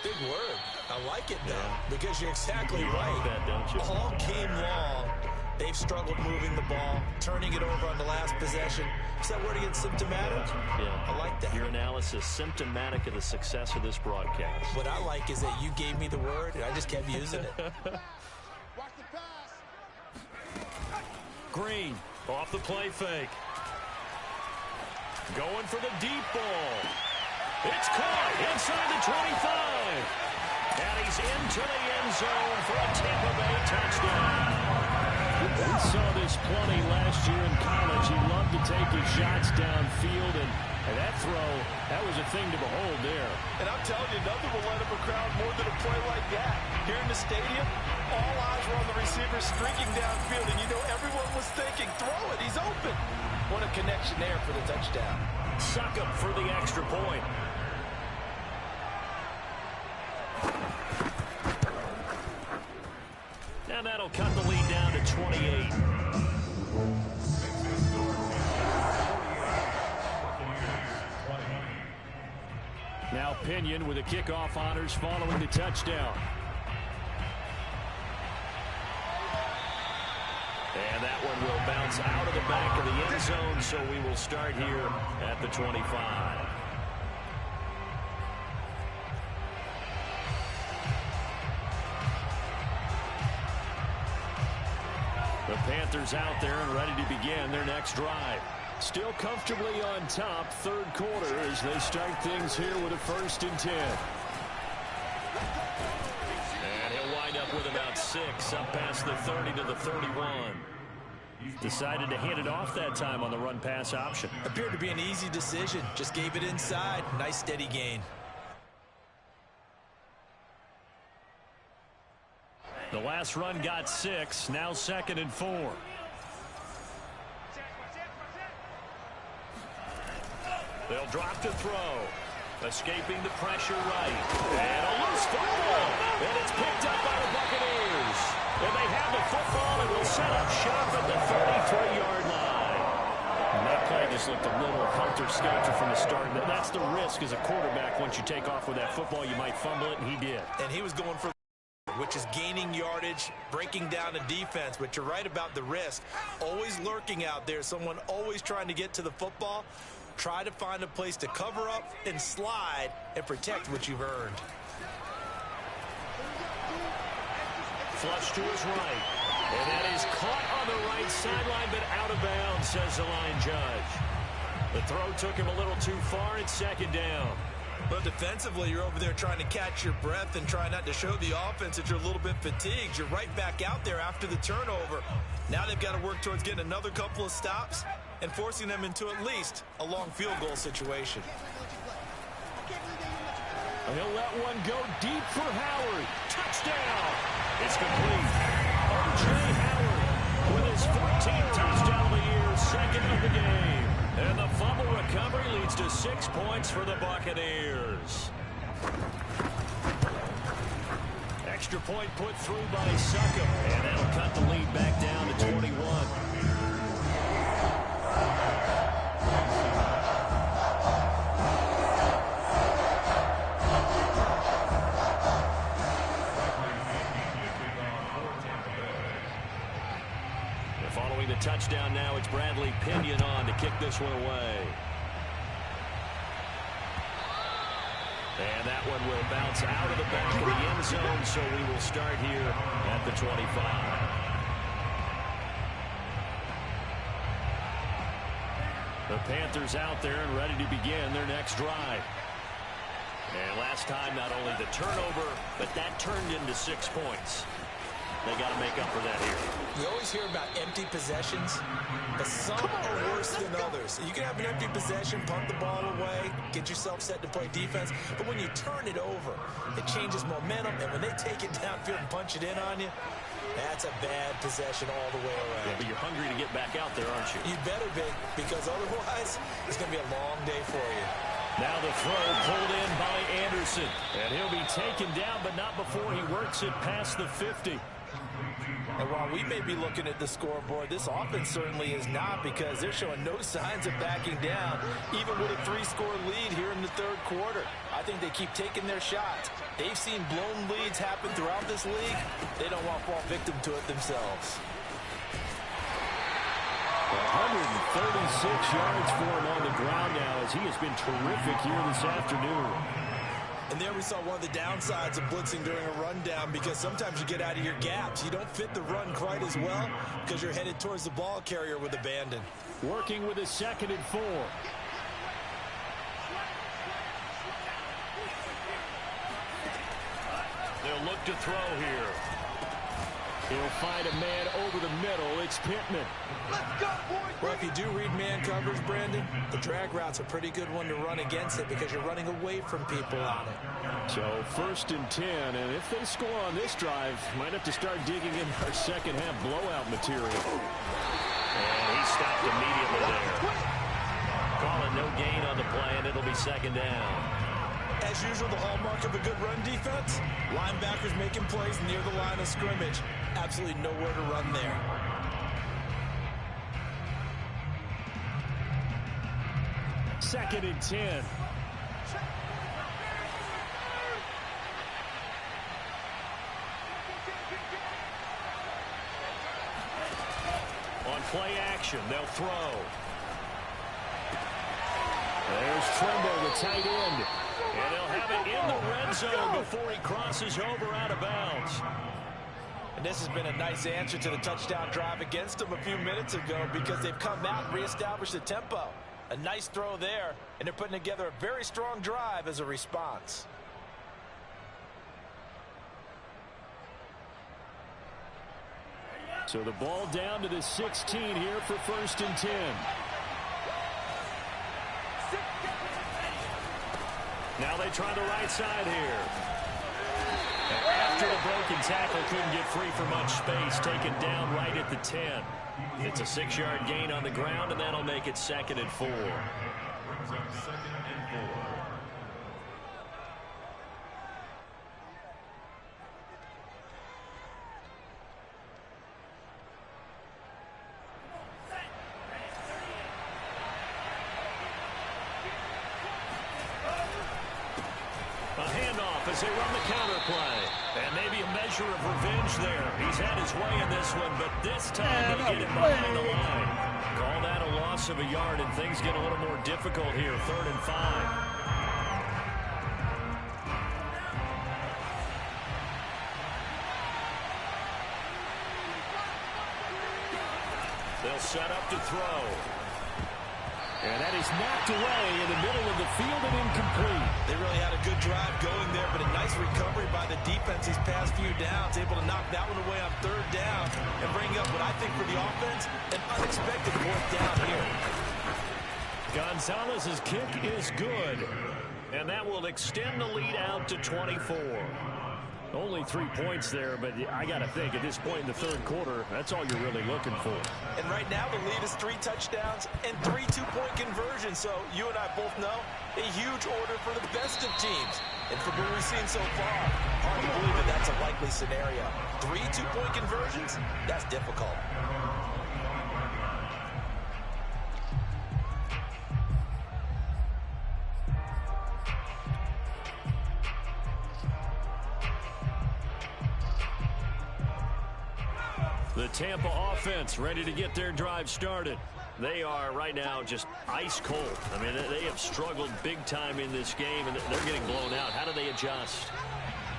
[SPEAKER 3] Big word. I like it, though, because you're exactly
[SPEAKER 1] You
[SPEAKER 3] right.
[SPEAKER 1] like that, don't you?
[SPEAKER 3] All game long, they've struggled moving the ball, turning it over on the last possession. Is that word again, symptomatic?
[SPEAKER 1] Yeah.
[SPEAKER 3] I like that.
[SPEAKER 1] Your analysis, symptomatic of the success of this broadcast.
[SPEAKER 3] What I like is that you gave me the word, and I just kept using it.
[SPEAKER 5] Watch the pass.
[SPEAKER 1] Green off the play fake. Going for the deep ball. It's caught inside the 25. And he's into the end zone for a Tampa Bay touchdown.
[SPEAKER 2] We saw this plenty last year in college. He loved to take his shots downfield, and that throw, that was a thing to behold there.
[SPEAKER 6] And I'm telling you, nothing will let him a crowd more than a play like that. Here in the stadium, all eyes were on the receiver streaking downfield, and you know everyone was thinking, throw it, he's open. What a connection there for the touchdown.
[SPEAKER 1] Suck up for the extra point. Now that'll cut the lead down to 28.
[SPEAKER 2] Now Pinion with the kickoff honors following the touchdown.
[SPEAKER 1] And that one will bounce out of the back of the end zone, so we will start here at the 25.
[SPEAKER 2] The Panthers out there and ready to begin their next drive. Still comfortably on top, third quarter, as they start things here with a 1st and 10.
[SPEAKER 1] And he'll wind up with about 6, up past the 30 to the 31.
[SPEAKER 2] Decided to hand it off that time on the run-pass option.
[SPEAKER 3] Appeared to be an easy decision. Just gave it inside. Nice steady gain.
[SPEAKER 2] The last run got 6, now 2nd and 4.
[SPEAKER 1] They'll drop to throw. Escaping the pressure right. And a loose football. And it's picked up by the Buccaneers. And they have the football and will set up shop at the 33-yard line.
[SPEAKER 2] And that play just looked a little helter-skelter from the start. That's the risk as a quarterback. Once you take off with that football, you might fumble it, and he did.
[SPEAKER 3] And he was going for, which is gaining yardage, breaking down the defense. But you're right about the risk. Always lurking out there. Someone always trying to get to the football. Try to find a place to cover up and slide and protect what you've earned.
[SPEAKER 1] Flush to his right. And that is caught on the right sideline, but out of bounds, says the line judge. The throw took him a little too far. It's 2nd down.
[SPEAKER 3] But defensively, you're over there trying to catch your breath and try not to show the offense that you're a little bit fatigued. You're right back out there after the turnover. Now they've got to work towards getting another couple of stops and forcing them into at least a long field goal situation.
[SPEAKER 2] He'll let one go deep for Howard. Touchdown!
[SPEAKER 1] It's complete. O.J. Howard with his 14th touchdown of the year, 2nd of the game. And the fumble recovery leads to 6 points for the Buccaneers. Extra point put through by Suckup. And that'll cut the lead back down to 21. Following the touchdown now, it's Bradley Pinion on to kick this one away. And that one will bounce out of the back of the end zone, so we will start here at the 25.
[SPEAKER 2] The Panthers out there and ready to begin their next drive.
[SPEAKER 1] And last time, not only the turnover, but that turned into 6 points. They got to make up for that here.
[SPEAKER 3] You always hear about empty possessions, but some are worse than others. You can have an empty possession, punt the ball away, get yourself set to play defense, but when you turn it over, it changes momentum, and when they take it downfield and punch it in on you, that's a bad possession all the way around.
[SPEAKER 1] Yeah, but you're hungry to get back out there, aren't you?
[SPEAKER 3] You better be, because otherwise, it's going to be a long day for you.
[SPEAKER 1] Now the throw pulled in by Anderson.
[SPEAKER 2] And he'll be taken down, but not before he works it past the 50.
[SPEAKER 6] And while we may be looking at the scoreboard, this offense certainly is not, because they're showing no signs of backing down, even with a 3-score lead here in the third quarter. I think they keep taking their shots. They've seen blown leads happen throughout this league. They don't want to fall victim to it themselves.
[SPEAKER 2] 136 yards for him on the ground now, as he has been terrific here this afternoon.
[SPEAKER 3] And there we saw one of the downsides of blitzing during a rundown, because sometimes you get out of your gaps. You don't fit the run quite as well because you're headed towards the ball carrier with abandon.
[SPEAKER 2] Working with a 2nd and 4.
[SPEAKER 1] They'll look to throw here.
[SPEAKER 2] He'll find a man over the middle. It's Pittman.
[SPEAKER 5] Let's go, boys.
[SPEAKER 6] Well, if you do read man coverage, Brandon, the drag route's a pretty good one to run against it because you're running away from people on it.
[SPEAKER 2] So 1st and 10, and if they score on this drive, might have to start digging in our second half blowout material.
[SPEAKER 1] And he stopped immediately there. Calling no gain on the play, and it'll be 2nd down.
[SPEAKER 6] As usual, the hallmark of a good run defense, linebackers making plays near the line of scrimmage. Absolutely nowhere to run there.
[SPEAKER 2] Second and 10.
[SPEAKER 1] On play action, they'll throw.
[SPEAKER 2] There's Trimble, the tight end.
[SPEAKER 1] And they'll have it in the red zone before he crosses over out of bounds.
[SPEAKER 6] And this has been a nice answer to the touchdown drive against them a few minutes ago because they've come out and reestablished the tempo. A nice throw there, and they're putting together a very strong drive as a response.
[SPEAKER 2] So the ball down to the 16 here for 1st and 10.
[SPEAKER 1] Now they try the right side here. After the broken tackle, couldn't get free for much space, taken down right at the 10. It's a 6-yard gain on the ground, and that'll make it 2nd and 4.
[SPEAKER 4] Brings up 2nd and 4.
[SPEAKER 1] As they run the counter play. And maybe a measure of revenge there. He's had his way in this one, but this time they get him behind the line. Call that a loss of a yard, and things get a little more difficult here. 3rd and 5. They'll set up to throw.
[SPEAKER 2] And that is knocked away in the middle of the field and incomplete.
[SPEAKER 6] They really had a good drive going there, but a nice recovery by the defense these past few downs. Able to knock that one away on 3rd down and bring up what I think for the offense, an unexpected 4th down here.
[SPEAKER 1] Gonzalez's kick is good. And that will extend the lead out to 24.
[SPEAKER 2] Only 3 points there, but I got to think at this point in the 3rd quarter, that's all you're really looking for.
[SPEAKER 6] And right now the lead is 3 touchdowns and 3 two-point conversions. So you and I both know a huge order for the best of teams. And from what we've seen so far, hard to believe that that's a likely scenario. 3 two-point conversions? That's difficult.
[SPEAKER 1] The Tampa offense ready to get their drive started. They are right now just ice cold. I mean, they have struggled big time in this game, and they're getting blown out. How do they adjust?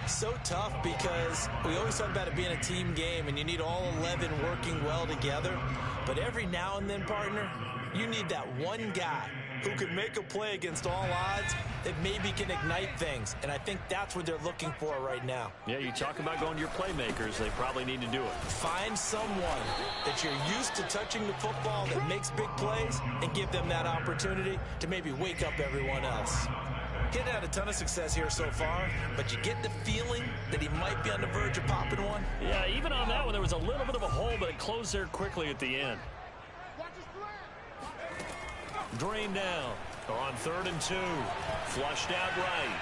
[SPEAKER 6] So tough because we always talk about it being a team game, and you need all 11 working well together. But every now and then, partner, you need that one guy who can make a play against all odds that maybe can ignite things. And I think that's what they're looking for right now.
[SPEAKER 1] Yeah, you talk about going to your playmakers. They probably need to do it.
[SPEAKER 6] Find someone that you're used to touching the football that makes big plays and give them that opportunity to maybe wake up everyone else. Getting had a ton of success here so far, but you get the feeling that he might be on the verge of popping one.
[SPEAKER 1] Yeah, even on that one, there was a little bit of a hole, but it closed there quickly at the end. Drained down on 3rd and 2. Flushed out right.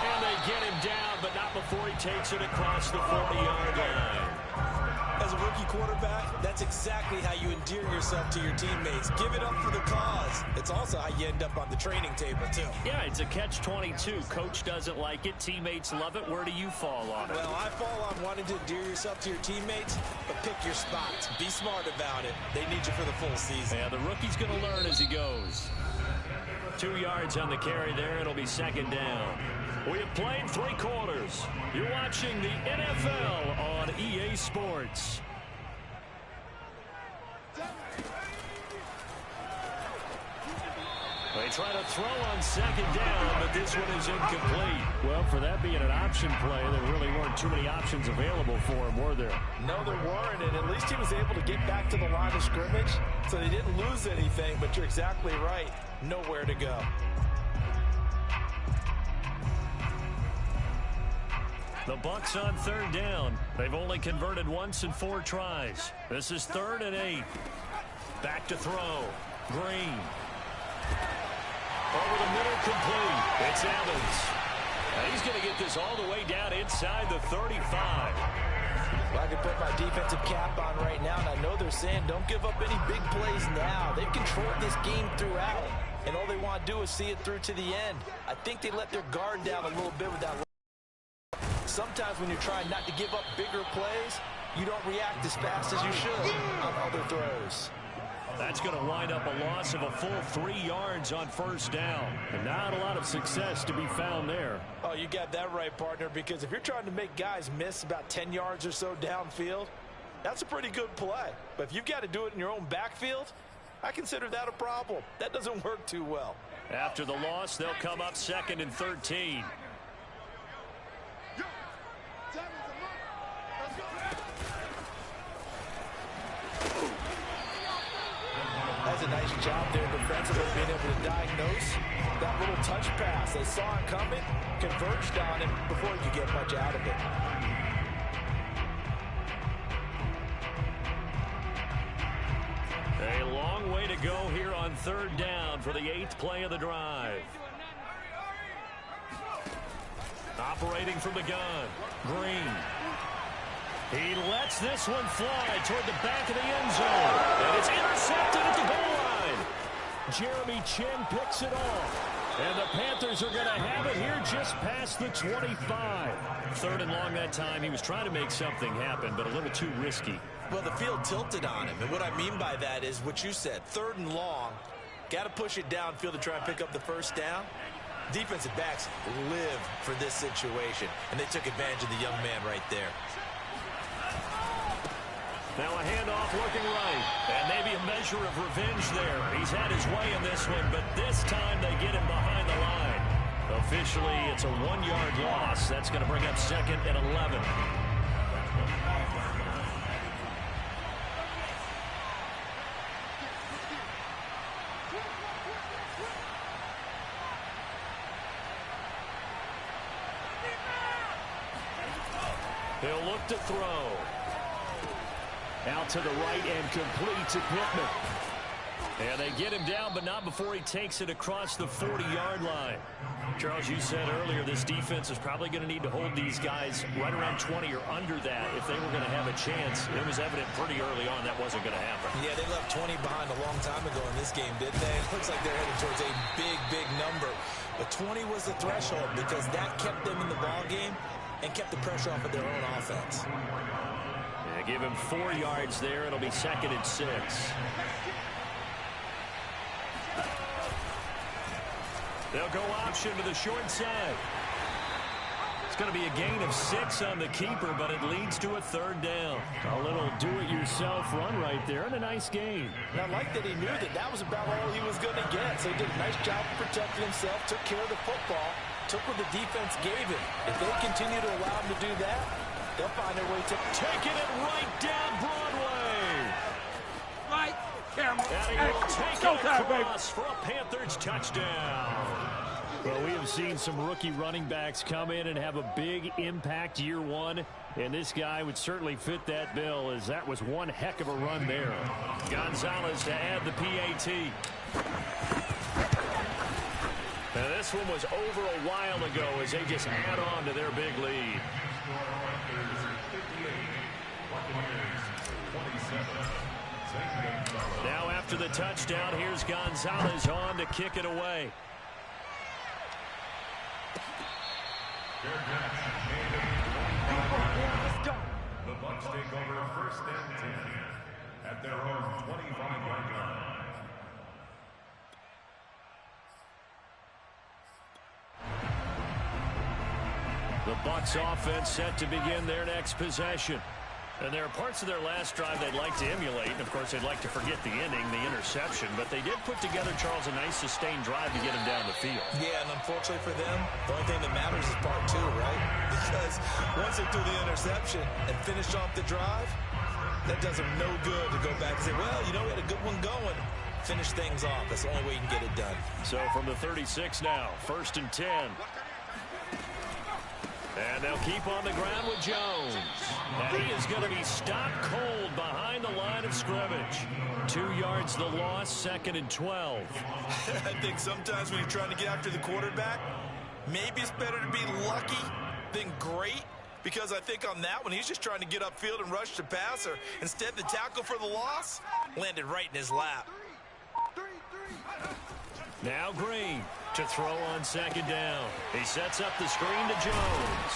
[SPEAKER 1] And they get him down, but not before he takes it across the 40-yard line.
[SPEAKER 6] As a rookie quarterback, that's exactly how you endear yourself to your teammates. Give it up for the cause. It's also how you end up on the training table, too.
[SPEAKER 1] Yeah, it's a catch-22. Coach doesn't like it. Teammates love it. Where do you fall on it?
[SPEAKER 6] Well, I fall on wanting to endear yourself to your teammates, but pick your spots. Be smart about it. They need you for the full season.
[SPEAKER 1] Yeah, the rookie's going to learn as he goes. 2 yards on the carry there. It'll be 2nd down. We have played 3 quarters. You're watching the NFL on EA Sports. They try to throw on second down, but this one is incomplete.
[SPEAKER 2] Well, for that being an option play, there really weren't too many options available for him, were there?
[SPEAKER 6] No, there weren't, and at least he was able to get back to the line of scrimmage, so they didn't lose anything, but you're exactly right. Nowhere to go.
[SPEAKER 1] The Bucs on third down. They've only converted once in 4 tries. This is 3rd and 8. Back to throw. Green. Over the middle, complete. It's Evans. Now he's going to get this all the way down inside the 35.
[SPEAKER 6] Well, I can put my defensive cap on right now, and I know they're saying don't give up any big plays now. They've controlled this game throughout, and all they want to do is see it through to the end. I think they let their guard down a little bit with that. Sometimes when you're trying not to give up bigger plays, you don't react as fast as you should on other throws.
[SPEAKER 1] That's going to wind up a loss of a full 3 yards on first down.
[SPEAKER 2] And not a lot of success to be found there.
[SPEAKER 6] Oh, you got that right, partner, because if you're trying to make guys miss about 10 yards or so downfield, that's a pretty good play. But if you've got to do it in your own backfield, I consider that a problem. That doesn't work too well.
[SPEAKER 1] After the loss, they'll come up 2nd and 13.
[SPEAKER 6] That's a nice job there defensively, being able to diagnose that little touch pass. They saw it coming, converged on him before he could get much out of it.
[SPEAKER 1] A long way to go here on 3rd down for the 8th play of the drive. Operating from the gun, Green. He lets this one fly toward the back of the end zone. And it's intercepted at the goal line.
[SPEAKER 2] Jeremy Chin picks it off. And the Panthers are going to have it here just past the 25.
[SPEAKER 1] 3rd and long that time. He was trying to make something happen, but a little too risky.
[SPEAKER 3] Well, the field tilted on him. And what I mean by that is what you said. 3rd and long. Got to push it downfield to try and pick up the first down. Defensive backs live for this situation. And they took advantage of the young man right there.
[SPEAKER 1] Now a handoff looking right. And maybe a measure of revenge there. He's had his way in this one, but this time they get him behind the line. Officially, it's a 1-yard loss. That's going to bring up 2nd and 11. He'll look to throw.
[SPEAKER 2] Out to the right and complete to Pittman.
[SPEAKER 1] And they get him down, but not before he takes it across the 40-yard line. Charles, you said earlier this defense is probably going to need to hold these guys right around 20 or under that if they were going to have a chance. It was evident pretty early on that wasn't going to happen.
[SPEAKER 3] Yeah, they left 20 behind a long time ago in this game, didn't they? It looks like they're headed towards a big, big number. But 20 was the threshold because that kept them in the ball game and kept the pressure off of their own offense.
[SPEAKER 1] Yeah, give him 4 yards there. It'll be 2nd and 6. They'll go option to the short side. It's going to be a gain of 6 on the keeper, but it leads to a 3rd down.
[SPEAKER 2] A little do-it-yourself run right there and a nice gain.
[SPEAKER 6] And I like that he knew that that was about all he was going to get. So he did a nice job of protecting himself, took care of the football, took what the defense gave him. If they continue to allow him to do that, they'll find their way to
[SPEAKER 1] taking it right down Broadway.
[SPEAKER 5] Right, camera.
[SPEAKER 1] And he will take it across for a Panthers touchdown.
[SPEAKER 2] Well, we have seen some rookie running backs come in and have a big impact year one, and this guy would certainly fit that bill, as that was one heck of a run there.
[SPEAKER 1] Gonzalez to add the PAT. And this one was over a while ago as they just add on to their big lead. Now after the touchdown, here's Gonzalez on to kick it away.
[SPEAKER 4] The Bucs take over 1st and 10 at their own 25-yard line.
[SPEAKER 1] The Bucs offense set to begin their next possession. And there are parts of their last drive they'd like to emulate. And, of course, they'd like to forget the inning, the interception. But they did put together, Charles, a nice sustained drive to get him down the field.
[SPEAKER 3] Yeah, and unfortunately for them, the only thing that matters is part two, right? Because once they threw the interception and finished off the drive, that does them no good to go back and say, well, you know, we had a good one going. Finish things off. That's the only way you can get it done.
[SPEAKER 1] So from the 36 now, 1st and 10. And they'll keep on the ground with Jones. Now he is going to be stopped cold behind the line of scrimmage. 2 yards the loss, 2nd and 12.
[SPEAKER 3] I think sometimes when you're trying to get after the quarterback, maybe it's better to be lucky than great. Because I think on that one, he's just trying to get upfield and rush the passer. Instead, the tackle for the loss landed right in his lap.
[SPEAKER 1] Now Green to throw on 2nd down. He sets up the screen to Jones.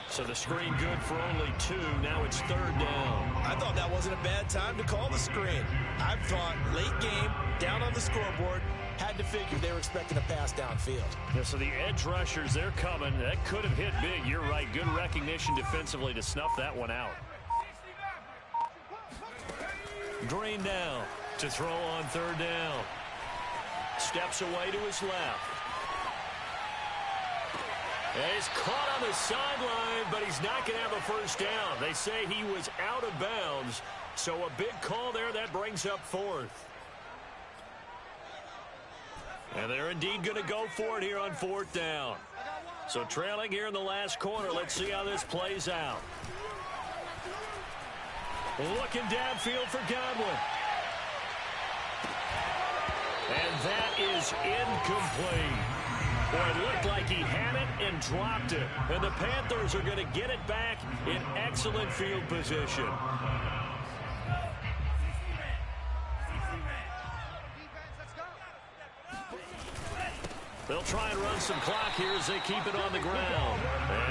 [SPEAKER 1] So the screen good for only 2. Now it's 3rd down.
[SPEAKER 3] I thought that wasn't a bad time to call the screen. I thought late game, down on the scoreboard, had to figure they were expecting a pass downfield.
[SPEAKER 1] Yeah, so the edge rushers, they're coming. That could have hit big. You're right. Good recognition defensively to snuff that one out. Green now to throw on 3rd down. Steps away to his left. And he's caught on the sideline, but he's not going to have a first down. They say he was out of bounds. So a big call there. That brings up 4th. And they're indeed going to go for it here on 4th down. So trailing here in the last quarter. Let's see how this plays out. Looking downfield for Godwin. And that is incomplete. Boy, it looked like he had it and dropped it. And the Panthers are going to get it back in excellent field position. They'll try and run some clock here as they keep it on the ground.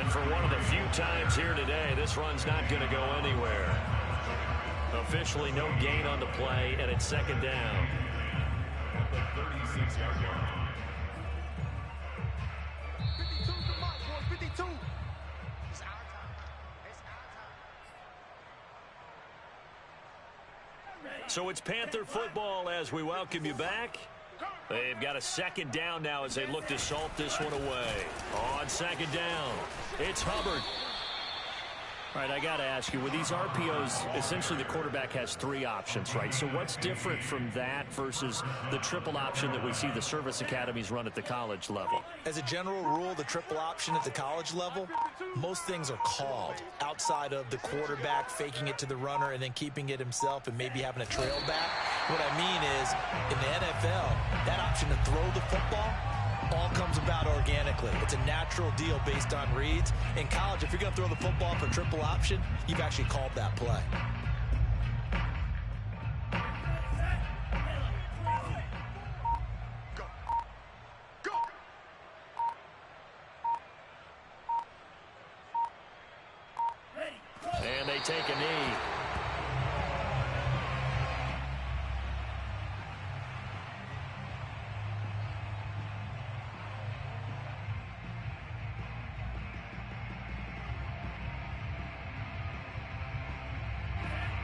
[SPEAKER 1] And for one of the few times here today, this run's not going to go anywhere. Officially no gain on the play, and it's 2nd down.
[SPEAKER 4] The 36-yard line.
[SPEAKER 5] 52 to mark, boys. 52. It's our time.
[SPEAKER 1] So it's Panther football as we welcome you back. They've got a 2nd down now as they look to salt this one away. On 2nd down, it's Hubbard. All right, I got to ask you, with these RPOs, essentially the quarterback has 3 options, right? So what's different from that versus the triple option that we see the service academies run at the college level?
[SPEAKER 3] As a general rule, the triple option at the college level, most things are called outside of the quarterback faking it to the runner and then keeping it himself and maybe having a trail back. What I mean is, in the NFL, that option to throw the football all comes about organically. It's a natural deal based on reads. In college, if you're going to throw the football for triple option, you've actually called that play.
[SPEAKER 5] Go.
[SPEAKER 1] And they take a knee.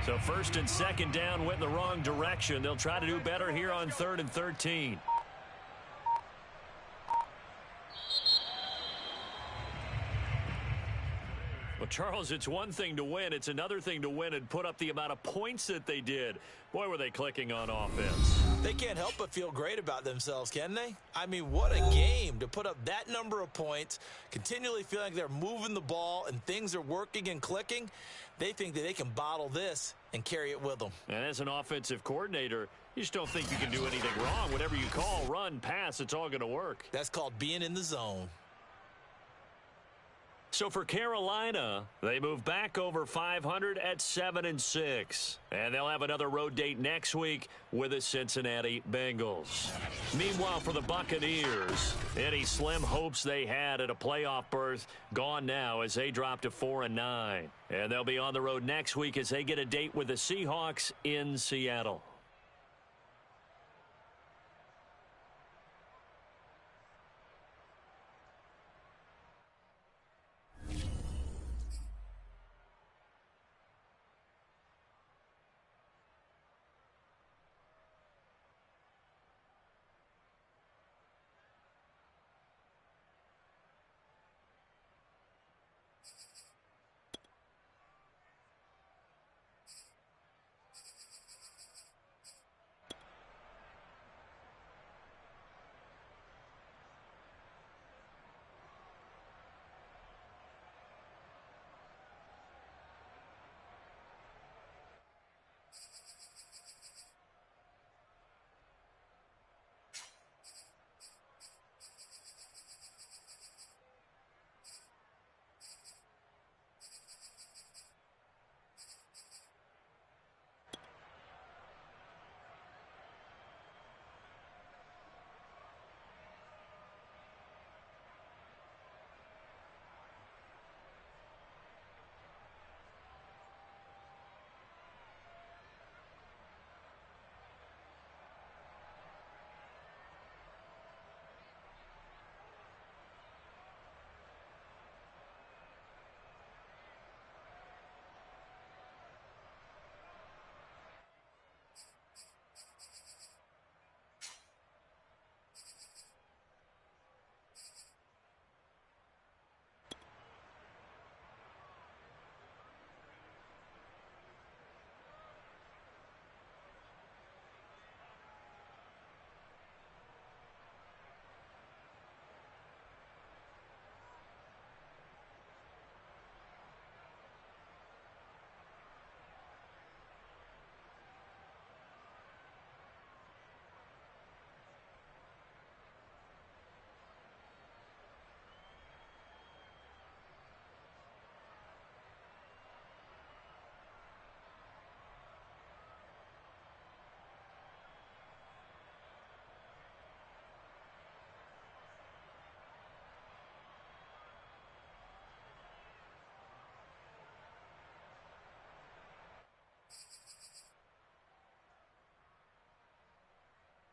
[SPEAKER 1] So 1st and 2nd down went in the wrong direction. They'll try to do better here on 3rd and 13. Well, Charles, it's one thing to win. It's another thing to win and put up the amount of points that they did. Boy, were they clicking on offense.
[SPEAKER 3] They can't help but feel great about themselves, can they? I mean, what a game to put up that number of points, continually feeling like they're moving the ball and things are working and clicking. They think that they can bottle this and carry it with them.
[SPEAKER 1] And as an offensive coordinator, you just don't think you can do anything wrong. Whatever you call, run, pass, it's all going to work.
[SPEAKER 3] That's called being in the zone.
[SPEAKER 1] So for Carolina, they move back over 500 at 7-6. And they'll have another road date next week with the Cincinnati Bengals. Meanwhile, for the Buccaneers, any slim hopes they had at a playoff berth gone now as they drop to 4-9. And they'll be on the road next week as they get a date with the Seahawks in Seattle.